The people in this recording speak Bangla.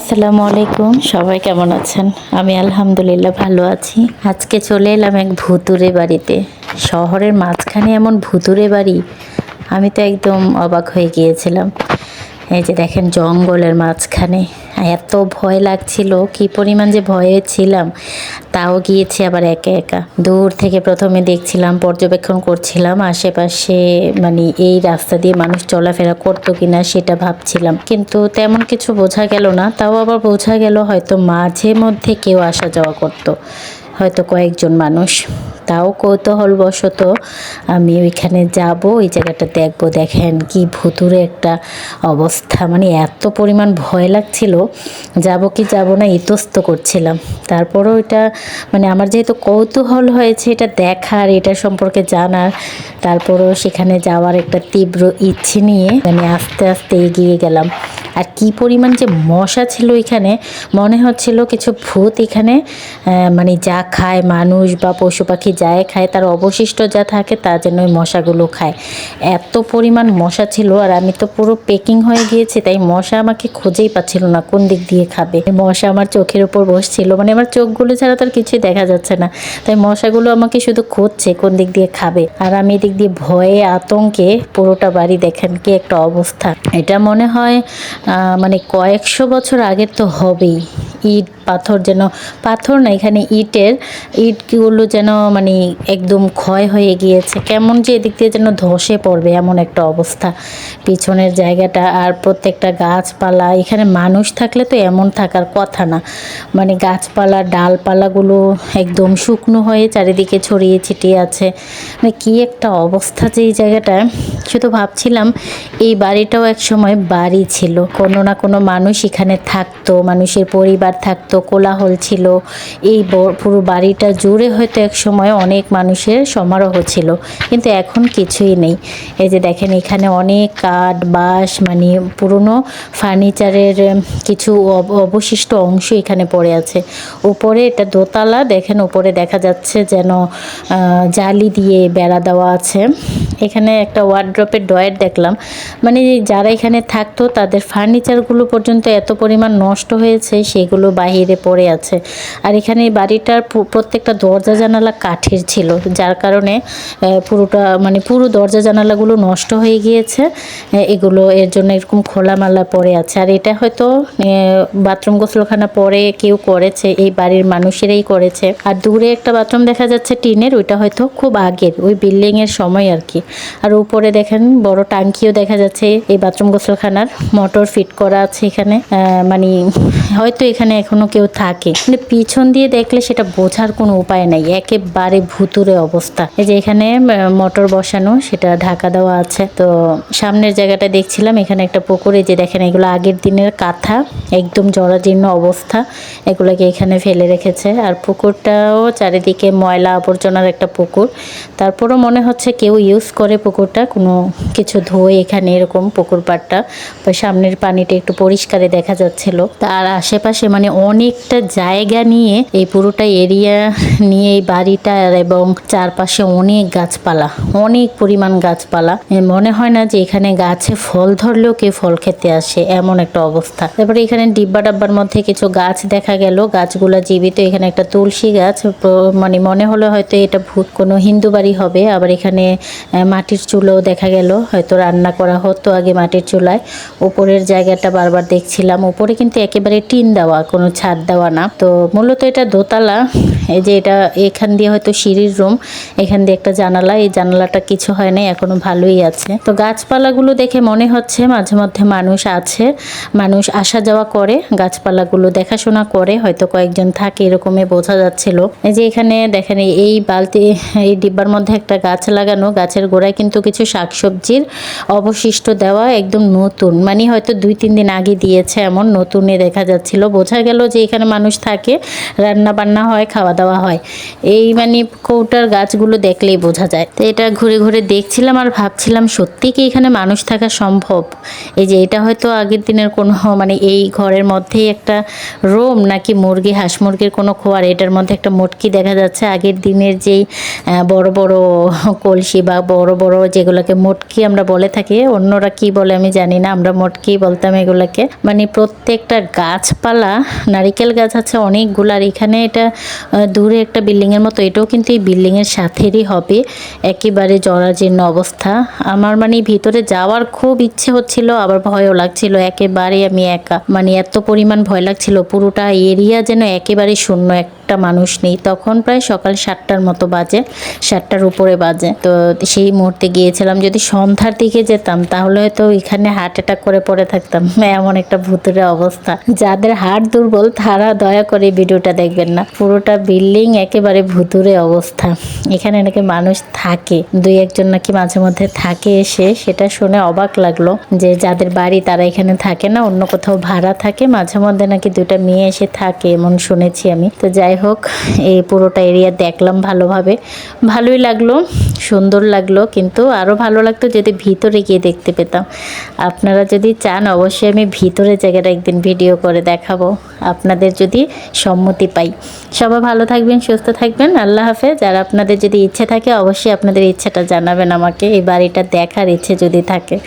আসসালামু আলাইকুম, সবাই কেমন আছেন? আমি আলহামদুলিল্লাহ ভালো আছি। আজকে চলে এলাম এক ভুতুরে বাড়িতে। শহরের মাঝখানে এমন ভুতুরে বাড়ি, আমি তো একদম অবাক হয়ে গিয়েছিলাম। এই যে দেখেন, জঙ্গলের মাঝখানে এত ভয় লাগছিল, কি পরিমাণ যে ভয়ে ছিলাম। তাও গিয়েছি আবার একা একা। দূর থেকে প্রথমে দেখছিলাম, পর্যবেক্ষণ করছিলাম আশেপাশে, মানে এই রাস্তা দিয়ে মানুষ চলাফেরা করতো কিনা সেটা ভাবছিলাম, কিন্তু তেমন কিছু বোঝা গেল না। তাও আবার বোঝা গেল হয়তো মাঝে মধ্যে কেউ আসা যাওয়া করতো, হয়তো কয়েকজন মানুষ। তাও কৌতূহলবশত আমি ওইখানে যাব, ওই জায়গাটা দেখব। দেখেন কি ভুতুরে একটা অবস্থা, মানে এত পরিমাণ ভয় লাগছিল, যাব কি যাব না ইতস্ত করছিলাম। তারপরও এটা মানে আমার যেহেতু কৌতূহল হয়েছে এটা দেখার, এটা সম্পর্কে জানার, তারপরও সেখানে যাওয়ার একটা তীব্র ইচ্ছে নিয়ে আমি আস্তে আস্তে এগিয়ে গেলাম। আর কি পরিমাণ যে মশা ছিল এখানে, মনে হচ্ছিল কিছু ভূত এখানে মানে যা খায় মানুষ বা পশু পাখি যায় খায়, তার অবশিষ্ট যা থাকে তা যেন ওই মশাগুলো খায়। এত পরিমাণ মশা ছিল, আর আমি তো পুরো পেকিং হয়ে গিয়েছি, তাই মশা আমাকে খুঁজেই পাচ্ছিল না কোন দিক দিয়ে খাবে। মশা আমার চোখের উপর বসছিল, মানে আমার চোখগুলো ছাড়া তার কিছুই দেখা যাচ্ছে না, তাই মশাগুলো আমাকে শুধু খুঁজছে কোন দিক দিয়ে খাবে। আর আমি এদিক দিয়ে ভয়ে আতঙ্কে পুরোটা বাড়ি দেখেন কি একটা অবস্থা। এটা মনে হয় মানে কয়েকশো বছর আগের তো হবেই। ইট পাথর, যেন পাথর না, এখানে ইটগুলো যেন মানে একদম ক্ষয় হয়ে গিয়েছে, কেমন যে এদিক দিয়ে যেন ধসে পড়বে এমন একটা অবস্থা পিছনের জায়গাটা। আর প্রত্যেকটা গাছপালা, এখানে মানুষ থাকলে তো এমন থাকার কথা না, মানে গাছপালা ডালপালাগুলো একদম শুকনো হয়ে চারিদিকে ছড়িয়ে ছিটিয়ে আছে। মানে কি একটা অবস্থা যে এই জায়গাটায়। শুধু ভাবছিলাম এই বাড়িটাও এক সময় বাড়ি ছিল, কোনো না কোনো মানুষ এখানে থাকতো, মানুষের পরিবার থাকতো, কোলাহল ছিল। এই পুরো বাড়িটা জুড়ে হয়তো এক সময় অনেক মানুষের সমারোহ ছিল, কিন্তু এখন কিছুই নেই। এই যে দেখেন, এখানে অনেক কাঠ বাঁশ, মানে পুরনো ফার্নিচারের কিছু অবশিষ্ট অংশ এখানে পড়ে আছে। উপরে এটা দোতলা, দেখেন উপরে দেখা যাচ্ছে যেন জালি দিয়ে বেড়া দেওয়া আছে। এখানে একটা ওয়ার্ড্রপের ড্রয়ার দেখলাম, মানে যারা এখানে থাকতো তাদের ফার্নিচারগুলো পর্যন্ত এত পরিমাণ নষ্ট হয়েছে, সেগুলো বাহিরে পড়ে আছে। আর এখানে এই বাড়িটার প্রত্যেকটা দরজা জানালা কাঠের ছিল, যার কারণে পুরোটা মানে পুরো দরজা জানালাগুলো নষ্ট হয়ে গিয়েছে। এগুলো এর জন্য এরকম খোলামেলা পড়ে আছে। আর এটা হয়তো বাথরুম গোসলখানা পরে কেউ করেছে, এই বাড়ির মানুষেরাই করেছে। আর দূরে একটা বাথরুম দেখা যাচ্ছে টিনের, ওইটা হয়তো খুব আগের, ওই বিল্ডিংয়ের সময় আর কি। আর উপরে দেখেন বড় টাঙ্কিও দেখা যাচ্ছে, এই বাথরুম গোসলখানার মোটর ফিট করা আছে এখানে। মানে হয়তো এখানে এখনো কেউ থাকে, মানে পিছন দিয়ে দেখলে সেটা বোঝার কোনো উপায় নাই, একেবারে ভুতুরে অবস্থা। এই যে এখানে মোটর বসানো, সেটা ঢাকা দেওয়া আছে। তো সামনের জায়গাটা দেখছিলাম, এখানে একটা পুকুর। এই যে দেখেন, এগুলো আগের দিনের কাঁথা, একদম জরাজীর্ণ অবস্থা, এগুলোকে এখানে ফেলে রেখেছে। আর পুকুরটাও চারিদিকে ময়লা আবর্জনার একটা পুকুর, তারপরও মনে হচ্ছে কেউ ইউজ করে পুকুরটা, কোনো কিছু ধোয় এখানে, এরকম পুকুর পাড়টা। সামনের পানিটা একটু পরিষ্কারে দেখা যাচ্ছিল। তার আশেপাশে মানে অনেকটা জায়গা নিয়ে, এই পুরোটা এরিয়া নিয়ে এই বাড়িটা, এবং চারপাশে অনেক গাছপালা, অনেক পরিমাণ গাছপালা। মনে হয় না যে এখানে গাছে ফল ধরলেও কেউ ফল খেতে আসে, এমন একটা অবস্থা। তারপরে এখানে ডিব্বা ডাব্বার মধ্যে কিছু গাছ দেখা গেল, গাছগুলা জীবিত। এখানে একটা তুলসী গাছ, মানে মনে হলো হয়তো এটা কোনো হিন্দু বাড়ি হবে। আবার এখানে মাটির চুলাও দেখা গেল, হয়তো রান্না করা হতো আগে মাটির চুলায়। উপরের জায়গাটা বারবার দেখছিলাম, উপরে কিন্তু একেবারে টিন দেওয়া, কোনো ছাদ দেওয়া না। তো মূলত এটা দোতলা। এই যে এটা, এখান দিয়ে হয়তো সিঁড়ির রুম, এখান দিয়ে একটা জানালা, এই জানালাটা কিছু হয় নাই, এখনো ভালোই আছে। তো গাছপালাগুলো দেখে মনে হচ্ছে মাঝে মধ্যে মানুষ আছে, মানুষ আসা যাওয়া করে, গাছপালাগুলো দেখাশোনা করে, হয়তো কয়েকজন থাকে এরকমই বোঝা যাচ্ছিল। এই যে এখানে দেখেন, এই বালতি, এই ডিব্বার মধ্যে একটা গাছ লাগানো, গাছের গোড়ায় কিন্তু কিছু শাকসবজির অবশিষ্ট দেওয়া, একদম নতুন, মানে হয়তো 2-3 দিন আগে দিয়েছে, এমন নতুনই দেখা যাচ্ছিল। বোঝা গেল যে এখানে মানুষ থাকে, রান্না বান্না হয়, খাওয়া দাওয়া হয়, এই মানে কৌটার গাছগুলো দেখলেই বোঝা যায়। তো এটা ঘুরে ঘুরে দেখছিলাম আর ভাবছিলাম সত্যি কি এখানে মানুষ থাকা সম্ভব। এই যে এটা হয়তো আগের দিনের কোনো মানে এই ঘরের মধ্যেই একটা রুম নাকি মুরগি হাঁস মুরগির কোনো খোয়ার, এটার মধ্যে একটা মটকি দেখা যাচ্ছে। আগের দিনের যেই বড় বড় কলসি বা বড় বড় যেগুলোকে মটকি আমরা বলে থাকি, অন্যরা কি বলে আমি জানি না, আমরা মটকি বলতাম এগুলাকে। মানে প্রত্যেকটা গাছপালা, নারিকেল গাছ আছে অনেকগুলো। আর এখানে এটা দূরে একটা বিল্ডিংয়ের মতো, এটাও কিন্তু এই বিল্ডিংয়ের সাথেরই হবে, একেবারে জরাজীর্ণ অবস্থা। আমার মানে ভিতরে যাওয়ার খুব ইচ্ছে হচ্ছিল, আবার ভয়ও লাগছিল। একেবারে আমি একা, মানে এত পরিমাণ ভয় লাগছিল। পুরোটা এরিয়া যেন একেবারে শূন্য, একটা মানুষ নেই। তখন প্রায় সকাল 7টার মতো বাজে, 7টার উপরে বাজে। তো সেই মুহূর্তে গিয়েছিলাম, যদি সন্ধ্যার দিকে যেতাম তাহলে হয়তো এখানে হার্ট অ্যাটাক করে পড়ে থাকতাম, এমন একটা ভুতুরে অবস্থা। যাদের হার্ট দুর্বল তারা দয়া করে ভিডিওটা দেখবেন না, পুরোটা বিল্ডিং একেবারে ভুতুরে অবস্থা। এখানে নাকি মানুষ থাকে, দুই একজন নাকি মাঝে মধ্যে থাকে এসে, সেটা শুনে অবাক লাগলো যে যাদের বাড়ি তারা এখানে থাকে না, অন্য কোথাও ভাড়া থাকে। মাঝে মধ্যে নাকি দুইটা মেয়ে এসে থাকে এমন শুনেছি আমি। তো যাই হোক, এই পুরোটা এরিয়া দেখলাম ভালোভাবে, ভালোই লাগলো, সুন্দর লাগলো। কিন্তু আরও ভালো লাগতো যদি ভিতরে গিয়ে দেখতে পেতাম। আপনারা যদি চান অবশ্যই আমি ভিতরে জায়গাটা একদিন ভিডিও করে দেখাবো, আপনাদের যদি সম্মতি পাই। সবাই ভালো থাকবেন, সুস্থ থাকবেন, আল্লাহ হাফেজ। আর আপনাদের যদি ইচ্ছে থাকে অবশ্যই আপনাদের ইচ্ছাটা জানাবেন আমাকে, এই বাড়িটা দেখার ইচ্ছে যদি থাকে।